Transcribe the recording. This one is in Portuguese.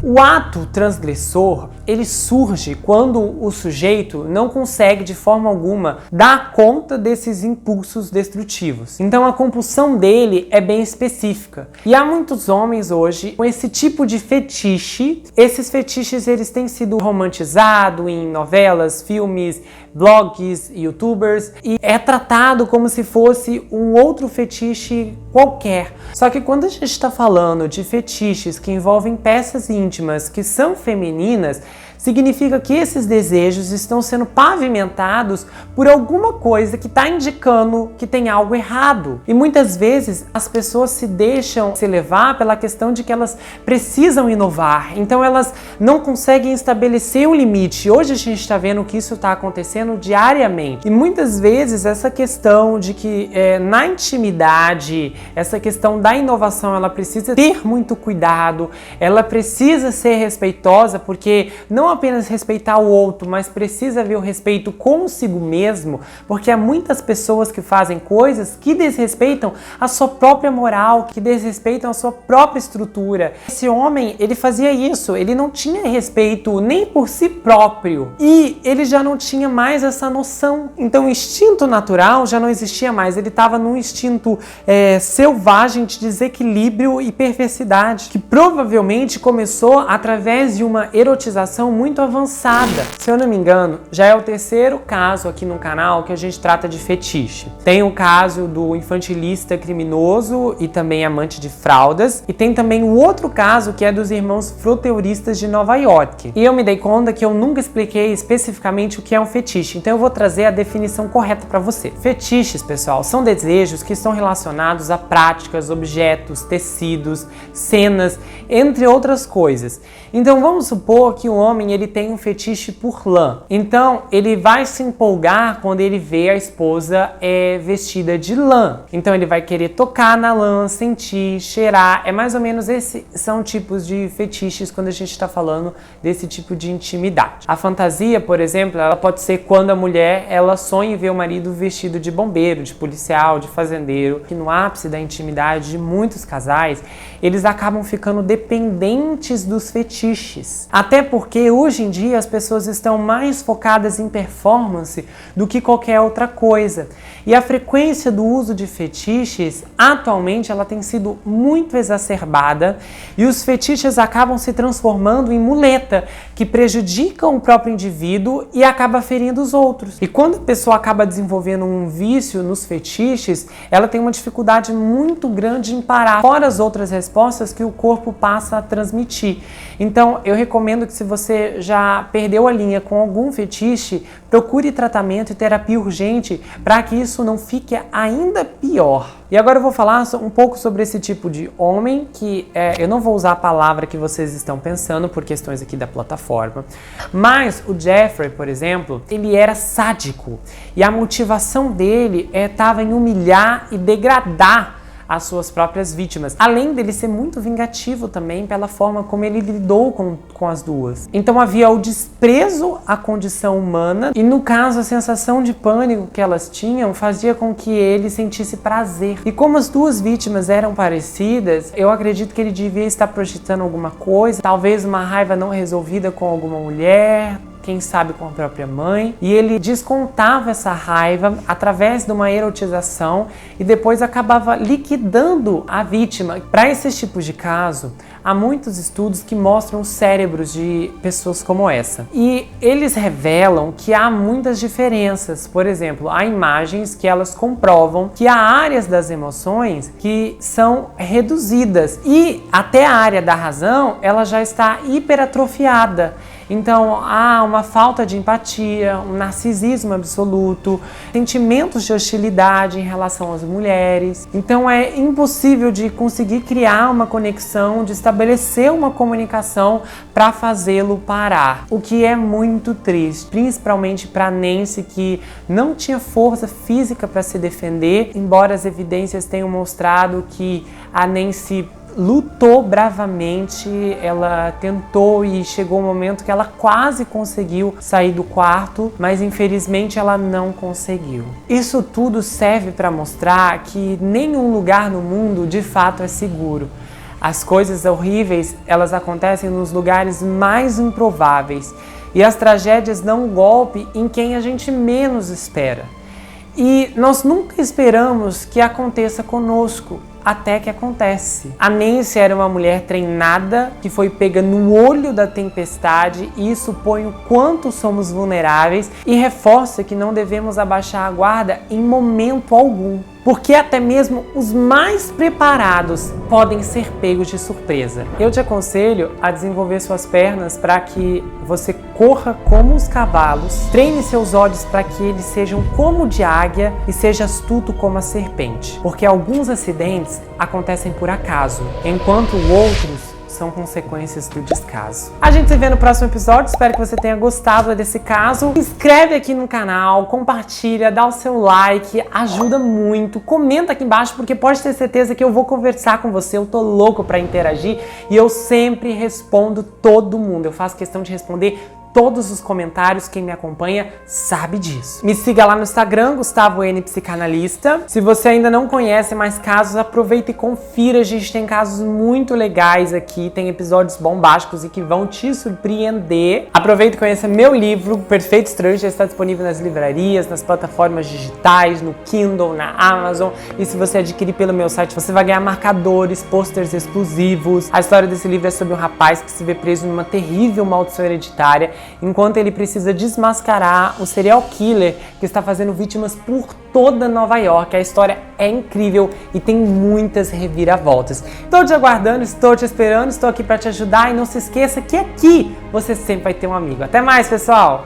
O ato transgressor, ele surge quando o sujeito não consegue de forma alguma dar conta desses impulsos destrutivos. Então a compulsão dele é bem específica. E há muitos homens hoje com esse tipo de fetiche. Esses fetiches eles têm sido romantizados em novelas, filmes, blogs, youtubers, e é tratado como se fosse um outro fetiche qualquer. Só que quando a gente está falando de fetiches que envolvem peças íntimas que são femininas, significa que esses desejos estão sendo pavimentados por alguma coisa que está indicando que tem algo errado. E muitas vezes as pessoas se deixam se levar pela questão de que elas precisam inovar, então elas não conseguem estabelecer um limite. Hoje a gente está vendo que isso está acontecendo diariamente. E muitas vezes essa questão de que na intimidade, essa questão da inovação, ela precisa ter muito cuidado, ela precisa ser respeitosa, porque não apenas respeitar o outro, mas precisa haver o respeito consigo mesmo, porque há muitas pessoas que fazem coisas que desrespeitam a sua própria moral, que desrespeitam a sua própria estrutura. Esse homem, ele fazia isso, ele não tinha respeito nem por si próprio e ele já não tinha mais essa noção. Então o instinto natural já não existia mais, ele estava num instinto selvagem de desequilíbrio e perversidade, que provavelmente começou através de uma erotização muito avançada. Se eu não me engano, já é o terceiro caso aqui no canal que a gente trata de fetiche. Tem o caso do infantilista criminoso e também amante de fraldas, e tem também o outro caso que é dos irmãos froteuristas de Nova York. E eu me dei conta que eu nunca expliquei especificamente o que é um fetiche, então eu vou trazer a definição correta para você. Fetiches, pessoal, são desejos que estão relacionados a práticas, objetos, tecidos, cenas, entre outras coisas. Então vamos supor que o homem ele tem um fetiche por lã. Então ele vai se empolgar quando ele vê a esposa vestida de lã. Então ele vai querer tocar na lã, sentir, cheirar. É mais ou menos esses são tipos de fetiches quando a gente está falando desse tipo de intimidade. A fantasia, por exemplo, ela pode ser quando a mulher ela sonha em ver o marido vestido de bombeiro, de policial, de fazendeiro. Que no ápice da intimidade de muitos casais, eles acabam ficando dependentes dos fetiches. Até porque hoje em dia as pessoas estão mais focadas em performance do que qualquer outra coisa. E a frequência do uso de fetiches, atualmente, ela tem sido muito exacerbada e os fetiches acabam se transformando em muleta, que prejudicam o próprio indivíduo e acaba ferindo os outros. E quando a pessoa acaba desenvolvendo um vício nos fetiches, ela tem uma dificuldade muito grande em parar, fora as outras respostas que o corpo passa a transmitir. Então, eu recomendo que se você já perdeu a linha com algum fetiche, procure tratamento e terapia urgente para que isso não fique ainda pior. E agora eu vou falar um pouco sobre esse tipo de homem, que eu não vou usar a palavra que vocês estão pensando por questões aqui da plataforma, mas o Jeffrey, por exemplo, ele era sádico e a motivação dele estava em humilhar e degradar as suas próprias vítimas, além dele ser muito vingativo também pela forma como ele lidou com as duas. Então havia o desprezo à condição humana e, no caso, a sensação de pânico que elas tinham fazia com que ele sentisse prazer. E como as duas vítimas eram parecidas, eu acredito que ele devia estar projetando alguma coisa, talvez uma raiva não resolvida com alguma mulher, quem sabe com a própria mãe, e ele descontava essa raiva através de uma erotização e depois acabava liquidando a vítima. Para esses tipos de caso, há muitos estudos que mostram os cérebros de pessoas como essa. E eles revelam que há muitas diferenças. Por exemplo, há imagens que elas comprovam que há áreas das emoções que são reduzidas e até a área da razão ela já está hiperatrofiada. Então há uma falta de empatia, um narcisismo absoluto, sentimentos de hostilidade em relação às mulheres. Então é impossível de conseguir criar uma conexão, de estabelecer uma comunicação para fazê-lo parar. O que é muito triste, principalmente para Nancy, que não tinha força física para se defender, embora as evidências tenham mostrado que a Nancy lutou bravamente, ela tentou e chegou um momento que ela quase conseguiu sair do quarto, mas infelizmente ela não conseguiu. Isso tudo serve para mostrar que nenhum lugar no mundo de fato é seguro. As coisas horríveis, elas acontecem nos lugares mais improváveis. E as tragédias dão um golpe em quem a gente menos espera. E nós nunca esperamos que aconteça conosco, até que acontece. A Nancy era uma mulher treinada que foi pega no olho da tempestade, e isso põe o quanto somos vulneráveis e reforça que não devemos abaixar a guarda em momento algum. Porque até mesmo os mais preparados podem ser pegos de surpresa. Eu te aconselho a desenvolver suas pernas para que você corra como os cavalos, treine seus olhos para que eles sejam como o de águia e seja astuto como a serpente. Porque alguns acidentes acontecem por acaso, enquanto outros são consequências do descaso. A gente se vê no próximo episódio, espero que você tenha gostado desse caso. Se inscreve aqui no canal, compartilha, dá o seu like, ajuda muito. Comenta aqui embaixo, porque pode ter certeza que eu vou conversar com você, eu tô louco pra interagir e eu sempre respondo todo mundo. Eu faço questão de responder todos os comentários, quem me acompanha sabe disso. Me siga lá no Instagram, Gustavo N Psicanalista. Se você ainda não conhece mais casos, aproveita e confira, a gente tem casos muito legais aqui, tem episódios bombásticos e que vão te surpreender. Aproveita e conheça meu livro, Perfeito Estranho, já está disponível nas livrarias, nas plataformas digitais, no Kindle, na Amazon, e se você adquirir pelo meu site, você vai ganhar marcadores, posters exclusivos. A história desse livro é sobre um rapaz que se vê preso numa terrível maldição hereditária, enquanto ele precisa desmascarar o serial killer que está fazendo vítimas por toda Nova York. A história é incrível e tem muitas reviravoltas. Estou te aguardando, estou te esperando, estou aqui para te ajudar e não se esqueça que aqui você sempre vai ter um amigo. Até mais, pessoal!